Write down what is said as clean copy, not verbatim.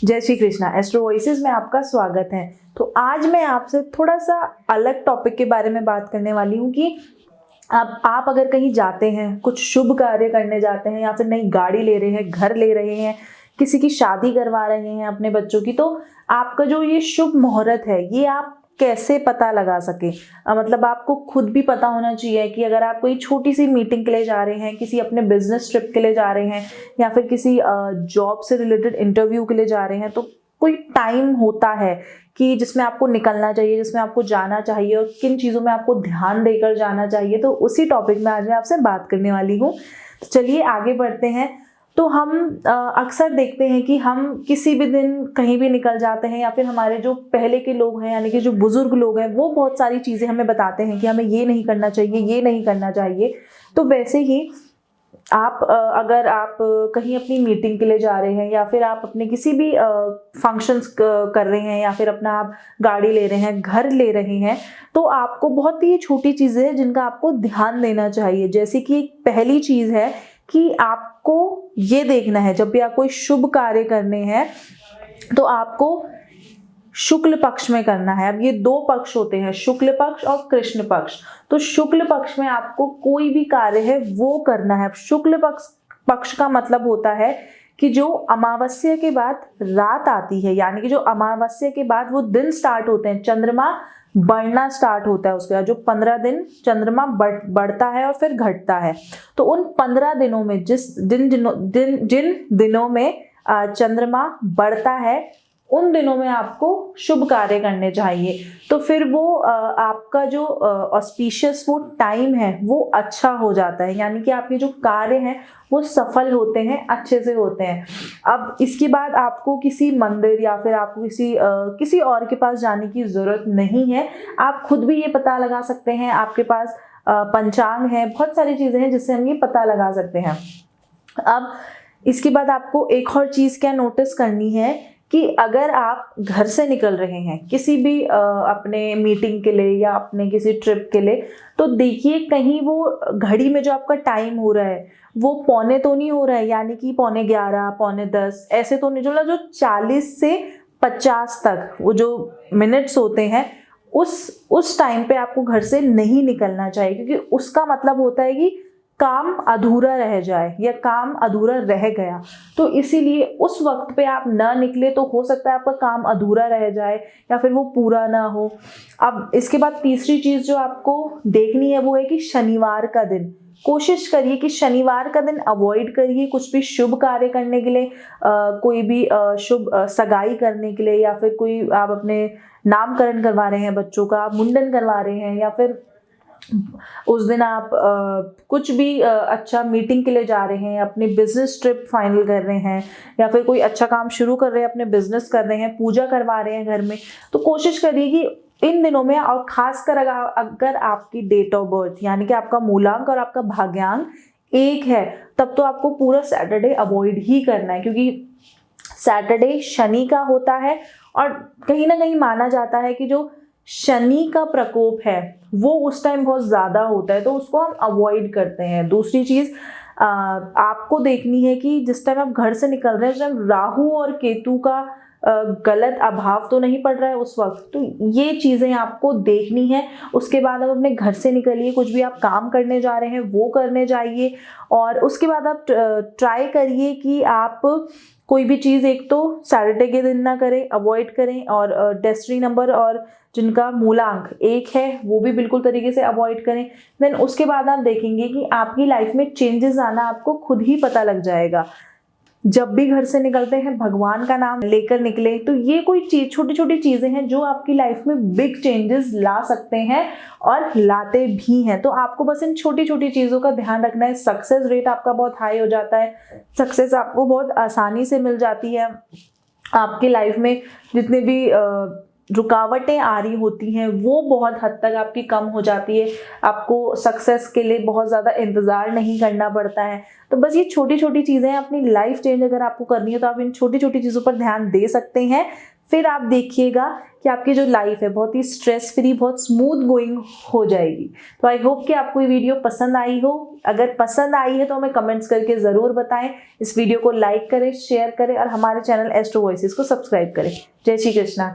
जय Shri Krishna. Astro voices में आपका स्वागत है। तो आज मैं आपसे थोड़ा सा अलग टॉपिक के बारे में बात करने वाली हूँ कि आप अगर कहीं जाते हैं, कुछ शुभ कार्य करने जाते हैं या फिर नई गाड़ी ले रहे हैं, घर ले रहे हैं, किसी की शादी करवा रहे हैं अपने बच्चों की, तो आपका जो ये शुभ मुहूर्त है ये आप कैसे पता लगा सके। मतलब आपको खुद भी पता होना चाहिए कि अगर आप कोई छोटी सी मीटिंग के लिए जा रहे हैं, किसी अपने बिजनेस ट्रिप के लिए जा रहे हैं या फिर किसी जॉब से रिलेटेड इंटरव्यू के लिए जा रहे हैं, तो कोई टाइम होता है कि जिसमें आपको निकलना चाहिए, जिसमें आपको जाना चाहिए और किन चीज़ों में आपको ध्यान देकर जाना चाहिए। तो उसी टॉपिक में आज मैं आपसे बात करने वाली हूँ। तो चलिए आगे बढ़ते हैं। तो हम अक्सर देखते हैं कि हम किसी भी दिन कहीं भी निकल जाते हैं या फिर हमारे जो पहले के लोग हैं यानी कि जो बुजुर्ग लोग हैं वो बहुत सारी चीज़ें हमें बताते हैं कि हमें ये नहीं करना चाहिए, ये नहीं करना चाहिए। तो वैसे ही आप अगर आप कहीं अपनी मीटिंग के लिए जा रहे हैं या फिर आप अपने किसी भी फंक्शंस कर रहे हैं या फिर अपना आप गाड़ी ले रहे हैं, घर ले रहे हैं, तो आपको बहुत ही छोटी चीज़ें हैं जिनका आपको ध्यान देना चाहिए। जैसे कि एक पहली चीज़ है कि आपको ये देखना है, जब भी आप कोई शुभ कार्य करने हैं तो आपको शुक्ल पक्ष में करना है। अब ये दो पक्ष होते हैं, शुक्ल पक्ष और कृष्ण पक्ष। तो शुक्ल पक्ष में आपको कोई भी कार्य है वो करना है। शुक्ल पक्ष का मतलब होता है कि जो अमावस्या के बाद रात आती है, यानी कि जो अमावस्या के बाद वो दिन स्टार्ट होते हैं, चंद्रमा बढ़ना स्टार्ट होता है। उसके बाद जो 15 दिन चंद्रमा बढ़ता है और फिर घटता है। तो उन 15 दिनों में जिन दिनों में चंद्रमा बढ़ता है उन दिनों में आपको शुभ कार्य करने चाहिए। तो फिर वो आपका जो ऑस्पिशियस वो टाइम है वो अच्छा हो जाता है, यानी कि आपके जो कार्य हैं वो सफल होते हैं, अच्छे से होते हैं। अब इसके बाद आपको किसी मंदिर या फिर आपको किसी और के पास जाने की ज़रूरत नहीं है। आप खुद भी ये पता लगा सकते हैं। आपके पास पंचांग है, बहुत सारी चीज़ें हैं जिससे हम ये पता लगा सकते हैं। अब इसके बाद आपको एक और चीज़ क्या नोटिस करनी है कि अगर आप घर से निकल रहे हैं किसी भी अपने मीटिंग के लिए या अपने किसी ट्रिप के लिए, तो देखिए कहीं वो घड़ी में जो आपका टाइम हो रहा है वो पौने तो नहीं हो रहा है, यानी कि पौने 11, पौने 10 ऐसे तो नहीं, जो 40 से 50 तक वो जो मिनट्स होते हैं उस टाइम पे आपको घर से नहीं निकलना चाहिए, क्योंकि उसका मतलब होता है कि काम अधूरा रह जाए या काम अधूरा रह गया। तो इसीलिए उस वक्त पे आप ना निकले तो हो सकता है आपका काम अधूरा रह जाए या फिर वो पूरा ना हो। अब इसके बाद तीसरी चीज़ जो आपको देखनी है वो है कि शनिवार का दिन, कोशिश करिए कि शनिवार का दिन अवॉइड करिए कुछ भी शुभ कार्य करने के लिए। कोई भी शुभ सगाई करने के लिए या फिर कोई आप अपने नामकरण करवा रहे हैं बच्चों का, आप मुंडन करवा रहे हैं या फिर उस दिन आप कुछ भी अच्छा मीटिंग के लिए जा रहे हैं, अपनी बिजनेस ट्रिप फाइनल कर रहे हैं या फिर कोई अच्छा काम शुरू कर रहे हैं, अपने बिजनेस कर रहे हैं, पूजा करवा रहे हैं घर में, तो कोशिश करिए कि इन दिनों में, और खासकर अगर आपकी डेट ऑफ बर्थ यानी कि आपका मूलांक और आपका भाग्यांक एक है, तब तो आपको पूरा सैटरडे अवॉइड ही करना है, क्योंकि सैटरडे शनि का होता है और कहीं ना कहीं माना जाता है कि जो शनि का प्रकोप है वो उस टाइम बहुत ज़्यादा होता है, तो उसको हम अवॉइड करते हैं। दूसरी चीज़ आपको देखनी है कि जिस टाइम आप घर से निकल रहे हैं उस टाइम राहु और केतु का गलत अभाव तो नहीं पड़ रहा है उस वक्त, तो ये चीज़ें आपको देखनी है। उसके बाद आप अपने घर से निकलिए, कुछ भी आप काम करने जा रहे हैं वो करने जाइए, और उसके बाद आप ट्राई करिए कि आप कोई भी चीज़ एक तो सैटरडे के दिन ना करें, अवॉइड करें, और डेस्टिनी नंबर और जिनका मूलांक एक है वो भी बिल्कुल तरीके से अवॉइड करें। देन उसके बाद आप देखेंगे कि आपकी लाइफ में चेंजेस आना आपको खुद ही पता लग जाएगा। जब भी घर से निकलते हैं भगवान का नाम लेकर निकले। तो ये कोई चीज, छोटी छोटी चीजें हैं जो आपकी लाइफ में बिग चेंजेस ला सकते हैं और लाते भी हैं। तो आपको बस इन छोटी छोटी चीजों का ध्यान रखना है। सक्सेस रेट आपका बहुत हाई हो जाता है, सक्सेस आपको बहुत आसानी से मिल जाती है। आपकी लाइफ में जितने भी रुकावटें आ रही होती हैं वो बहुत हद तक आपकी कम हो जाती है। आपको सक्सेस के लिए बहुत ज़्यादा इंतज़ार नहीं करना पड़ता है। तो बस ये छोटी छोटी चीज़ें हैं। अपनी लाइफ चेंज अगर आपको करनी है तो आप इन छोटी छोटी चीज़ों पर ध्यान दे सकते हैं। फिर आप देखिएगा कि आपकी जो लाइफ है बहुत ही स्ट्रेस फ्री, बहुत स्मूथ गोइंग हो जाएगी। तो आई होप कि आपको ये वीडियो पसंद आई हो। अगर पसंद आई है तो हमें कमेंट्स करके ज़रूर बताएं। इस वीडियो को लाइक करें, शेयर करें और हमारे चैनल एस्ट्रो वॉइसेस को सब्सक्राइब करें। जय श्री कृष्णा।